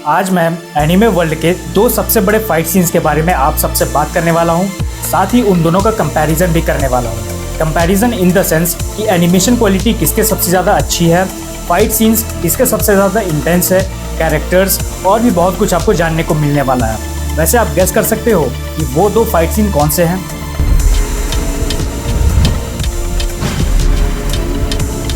आज मैं anime world के दो सबसे बड़े फाइट सीन्स के बारे में आप सबसे बात करने वाला हूँ। साथ ही उन दोनों का कंपैरिजन भी करने वाला हूँ। कंपैरिजन इन द सेंस कि एनिमेशन क्वालिटी किसके सबसे ज़्यादा अच्छी है, फाइट सीन्स किसके सबसे ज़्यादा इंटेंस है, कैरेक्टर्स और भी बहुत कुछ आपको जानने को मिलने वाला है। वैसे आप गेस कर सकते हो कि वो दो फाइट सीन कौन से हैं?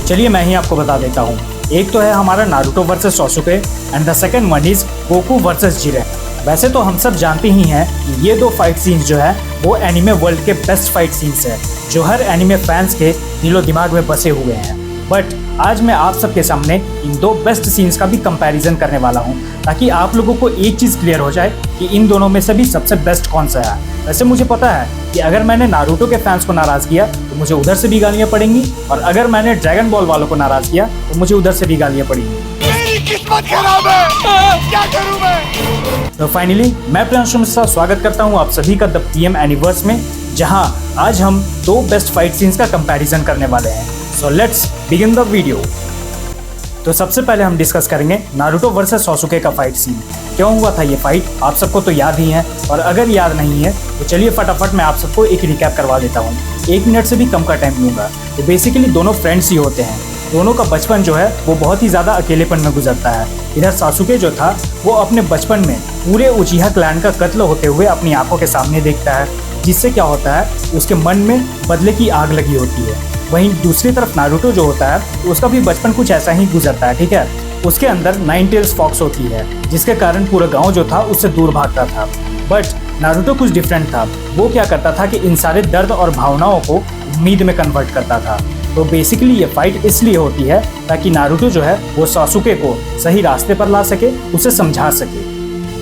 चलिए मैं ही आपको बता देता हूँ। एक तो है हमारा Naruto versus सासुके and the second one is Goku versus Jiren. वैसे तो हम सब जानते ही हैं कि ये दो फाइट सीन्स जो है वो एनिमे वर्ल्ड के बेस्ट फाइट सीन्स है, जो हर एनिमे फैंस के दिलो दिमाग में बसे हुए हैं। बट आज मैं आप सबके सामने इन दो बेस्ट सीन्स का भी कंपैरिजन करने वाला हूँ, ताकि आप लोगों को एक चीज़ क्लियर हो जाए कि इन दोनों में से भी सबसे बेस्ट कौन सा है। वैसे मुझे पता है कि अगर मैंने नारुतो के फैंस को नाराज़ किया तो मुझे उधर से भी गालियाँ पड़ेंगी, और अगर मैंने ड्रैगन बॉल वालों को नाराज़ किया तो मुझे उधर से भी गालियाँ पड़ेंगी। मेरी किस्मत खराब है, क्या करूं मैं? तो फाइनली मैं प्रियांशु मिश्रा स्वागत करता हूँ आप सभी का द पीएम एनिवर्स में, जहाँ आज हम दो बेस्ट फाइट सीन्स का कंपैरिजन करने वाले हैं। So let's begin the video. तो सबसे पहले हम डिस्कस करेंगे नारुतो वर्सेस सासुके का फाइट सीन। क्यों हुआ था ये फाइट, आप सबको तो याद ही है, और अगर याद नहीं है तो चलिए फटाफट मैं आप सबको एक रिकैप करवा देता हूँ। 1 मिनट से भी कम का टाइम लूँगा। तो बेसिकली दोनों फ्रेंड्स ही होते हैं। दोनों का बचपन जो है वो बहुत ही ज़्यादा अकेलेपन में गुजरता है। इधर सासुके जो था वो अपने बचपन में पूरे उचिहा क्लैन का कत्ल होते हुए अपनी आंखों के सामने देखता है, जिससे क्या होता है उसके मन में बदले की आग लगी होती है। वहीं दूसरी तरफ नारुतो जो होता है उसका भी बचपन कुछ ऐसा ही गुजरता है, ठीक है। उसके अंदर 9 टेल्स फॉक्स होती है, जिसके कारण पूरा गांव जो था उससे दूर भागता था। बट नारुतो कुछ डिफरेंट था। वो क्या करता था कि इन सारे दर्द और भावनाओं को उम्मीद में कन्वर्ट करता था। तो बेसिकली ये फाइट इसलिए होती है ताकि नारुतो जो है वो सासुके को सही रास्ते पर ला सके, उसे समझा सके।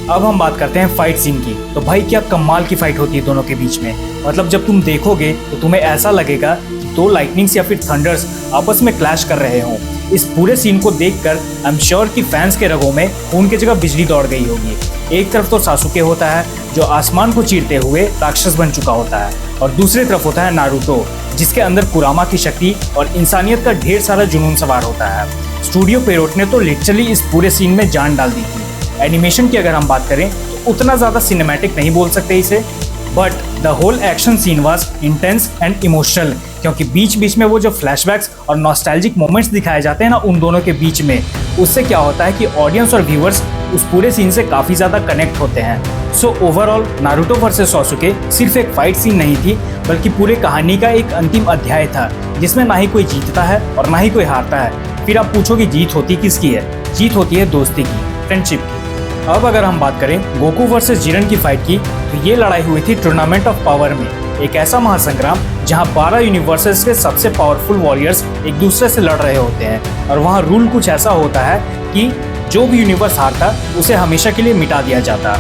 अब हम बात करते हैं फाइट सीन की। तो भाई क्या कमाल की फाइट होती है दोनों के बीच में। मतलब जब तुम देखोगे तो तुम्हें ऐसा लगेगा कि दो लाइटनिंग्स या फिर थंडर्स आपस में क्लैश कर रहे हों। इस पूरे सीन को देखकर आई एम श्योर कि फैंस के रगों में खून की जगह बिजली दौड़ गई होगी। एक तरफ तो सासुके होता है जो आसमान को चीरते हुए राक्षस बन चुका होता है, और दूसरी तरफ होता है नारुतो, जिसके अंदर कुरामा की शक्ति और इंसानियत का ढेर सारा जुनून सवार होता है। स्टूडियो पेरोट ने तो लिटरली इस पूरे सीन में जान डाल दी थी। एनिमेशन की अगर हम बात करें तो उतना ज़्यादा सिनेमैटिक नहीं बोल सकते इसे, but the whole action scene was intense and emotional, क्योंकि बीच बीच में वो जो फ्लैशबैक्स और नॉस्टैल्जिक मोमेंट्स दिखाए जाते हैं ना उन दोनों के बीच में, उससे क्या होता है कि ऑडियंस और व्यूअर्स उस पूरे सीन से काफ़ी ज़्यादा कनेक्ट होते हैं। सो ओवरऑल नारुतो वर्सेस सासुके सिर्फ एक फाइट सीन नहीं थी, बल्कि पूरे कहानी का एक अंतिम अध्याय था, जिसमें ना ही कोई जीतता है और ना ही कोई हारता है। फिर आप पूछोगे जीत होती किसकी है? जीत होती है दोस्ती की, फ्रेंडशिप की। अब अगर हम बात करें गोकू वर्सेस जिरेन की फाइट की, तो ये लड़ाई हुई थी टूर्नामेंट ऑफ पावर में, एक ऐसा महासंग्राम जहां 12 यूनिवर्सेस के सबसे पावरफुल वॉरियर्स एक दूसरे से लड़ रहे होते हैं। और वहां रूल कुछ ऐसा होता है कि जो भी यूनिवर्स हारता उसे हमेशा के लिए मिटा दिया जाता।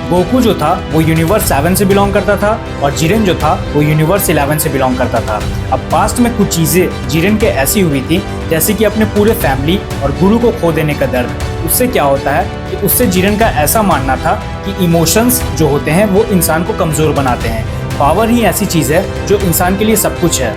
गोकू जो था वो यूनिवर्स 7 से बिलोंग करता था, और जिरेन जो था वो यूनिवर्स 11 से बिलोंग करता था। अब पास्ट में कुछ चीज़ें जिरेन के ऐसी हुई थी, जैसे कि अपने पूरे फैमिली और गुरु को खो देने का दर्द। उससे क्या होता है कि उससे जिरेन का ऐसा मानना था कि इमोशंस जो होते हैं वो इंसान को कमज़ोर बनाते हैं। पावर ही ऐसी चीज़ है जो इंसान के लिए सब कुछ है।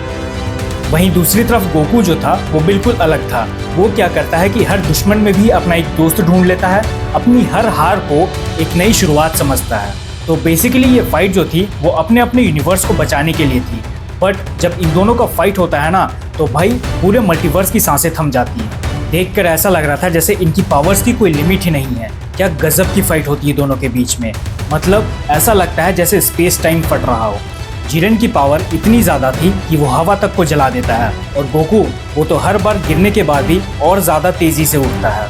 वहीं दूसरी तरफ गोकू जो था वो बिल्कुल अलग था। वो क्या करता है कि हर दुश्मन में भी अपना एक दोस्त ढूंढ लेता है, अपनी हर हार को एक नई शुरुआत समझता है। तो बेसिकली ये फाइट जो थी वो अपने अपने यूनिवर्स को बचाने के लिए थी। बट जब इन दोनों का फाइट होता है ना, तो भाई पूरे मल्टीवर्स की सांसें थम जाती हैं। देखकर ऐसा लग रहा था जैसे इनकी पावर्स की कोई लिमिट ही नहीं है। क्या गजब की फाइट होती है दोनों के बीच में। मतलब ऐसा लगता है जैसे स्पेस टाइम फट रहा हो। जिरेन की पावर इतनी ज़्यादा थी कि वो हवा तक को जला देता है, और गोकू वो तो हर बार गिरने के बाद भी और ज़्यादा तेज़ी से उठता है।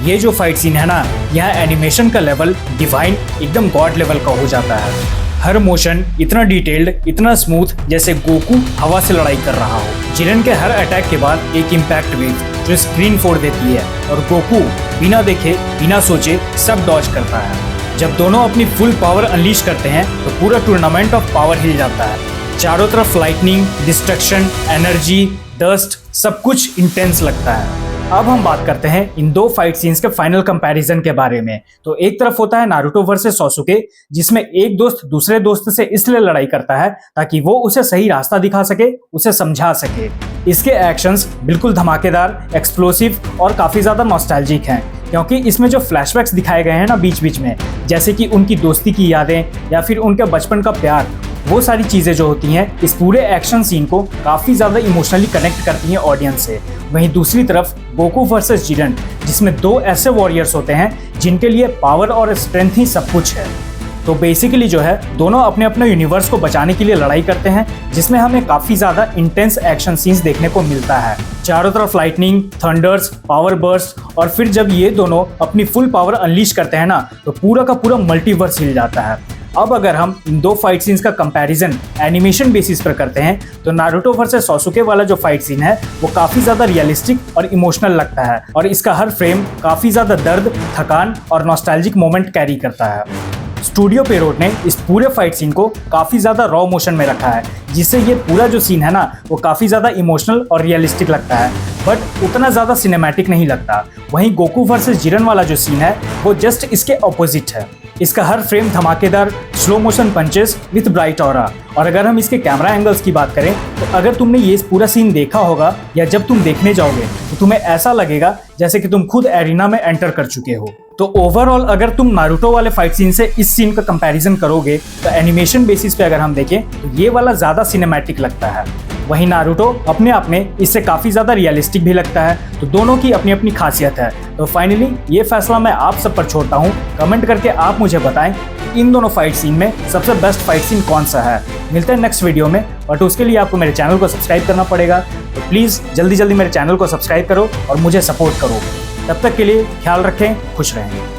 ये जो फाइट सीन है ना, यहाँ एनिमेशन का लेवल डिवाइन एकदम गॉड लेवल का हो जाता है। हर मोशन इतना डिटेल्ड, इतना स्मूथ, जैसे गोकू हवा से लड़ाई कर रहा हो। जिरेन के हर अटैक के बाद एक इम्पैक्ट वेव जो स्क्रीन फोड़ देती है, और गोकू बिना देखे बिना सोचे सब डॉज करता है। जब दोनों अपनी फुल पावर अनलीश करते हैं तो पूरा टूर्नामेंट ऑफ पावर हिल जाता है। चारों तरफ लाइटनिंग, डिस्ट्रक्शन, एनर्जी, डस्ट, सब कुछ इंटेंस लगता है। अब हम बात करते हैं इन दो फाइट सीन्स के फाइनल कंपैरिजन के बारे में। तो एक तरफ होता है नारुतो वर्सेस सासुके, जिसमें एक दोस्त दूसरे दोस्त से इसलिए लड़ाई करता है ताकि वो उसे सही रास्ता दिखा सके, उसे समझा सके। इसके एक्शंस बिल्कुल धमाकेदार, एक्सप्लोसिव और काफी ज्यादा नॉस्टैल्जिक हैं, क्योंकि इसमें जो फ्लैशबैक्स दिखाए गए हैं ना बीच बीच में, जैसे कि उनकी दोस्ती की यादें या फिर उनके बचपन का प्यार, वो सारी चीज़ें जो होती हैं इस पूरे एक्शन सीन को काफ़ी ज़्यादा इमोशनली कनेक्ट करती हैं ऑडियंस से। वहीं दूसरी तरफ गोकू वर्सेस जिरन, जिसमें दो ऐसे वॉरियर्स होते हैं जिनके लिए पावर और स्ट्रेंथ ही सब कुछ है। तो बेसिकली जो है दोनों अपने अपने यूनिवर्स को बचाने के लिए लड़ाई करते हैं, जिसमें हमें काफ़ी ज़्यादा इंटेंस एक्शन सीन्स देखने को मिलता है। चारों तरफ लाइटनिंग, थंडर्स, पावर बर्स्ट, और फिर जब ये दोनों अपनी फुल पावर अनलीश करते हैं ना, तो पूरा का पूरा मल्टीवर्स हिल जाता है। अब अगर हम इन दो फाइट सीन्स का कंपैरिजन एनिमेशन बेसिस पर करते हैं तो नारुतो वर्सेस सासुके वाला जो फाइट सीन है वो काफ़ी ज़्यादा रियलिस्टिक और इमोशनल लगता है, और इसका हर फ्रेम काफ़ी ज़्यादा दर्द, थकान और नॉस्टैल्जिक मोमेंट कैरी करता है। स्टूडियो पेरोट ने इस पूरे फाइट सीन को काफ़ी ज़्यादा रॉ मोशन में रखा है, जिससे ये पूरा जो सीन है ना वो काफ़ी ज़्यादा इमोशनल और रियलिस्टिक लगता है, बट उतना ज़्यादा सिनेमैटिक नहीं लगता। वहीं गोकू वर्सेस जिरन वाला जो सीन है वो जस्ट इसके ऑपोजिट है। इसका हर फ्रेम धमाकेदार, slow motion punches with bright aura. और अगर हम इसके कैमरा एंगल्स की बात करें तो अगर तुमने ये पूरा सीन देखा होगा या जब तुम देखने जाओगे तो तुम्हें ऐसा लगेगा जैसे कि तुम खुद एरिना में एंटर कर चुके हो। तो ओवरऑल अगर तुम नारुतो वाले फाइट सीन से इस सीन का कंपैरिजन करोगे तो एनिमेशन बेसिस पे अगर हम देखें तो ये वाला ज़्यादा सिनेमैटिक लगता है। वहीं नारुतो अपने आप में इससे काफ़ी ज़्यादा रियलिस्टिक भी लगता है। तो दोनों की अपनी अपनी खासियत है। तो फाइनली ये फैसला मैं आप सब पर छोड़ता हूँ। कमेंट करके आप मुझे बताएं कि इन दोनों फाइट सीन में सबसे बेस्ट फाइट सीन कौन सा है। मिलते हैं नेक्स्ट वीडियो में, बट उसके लिए आपको मेरे चैनल को सब्सक्राइब करना पड़ेगा। तो प्लीज़ जल्दी जल्दी मेरे चैनल को सब्सक्राइब करो और मुझे सपोर्ट करो। तब तक के लिए ख्याल रखें, खुश रहें।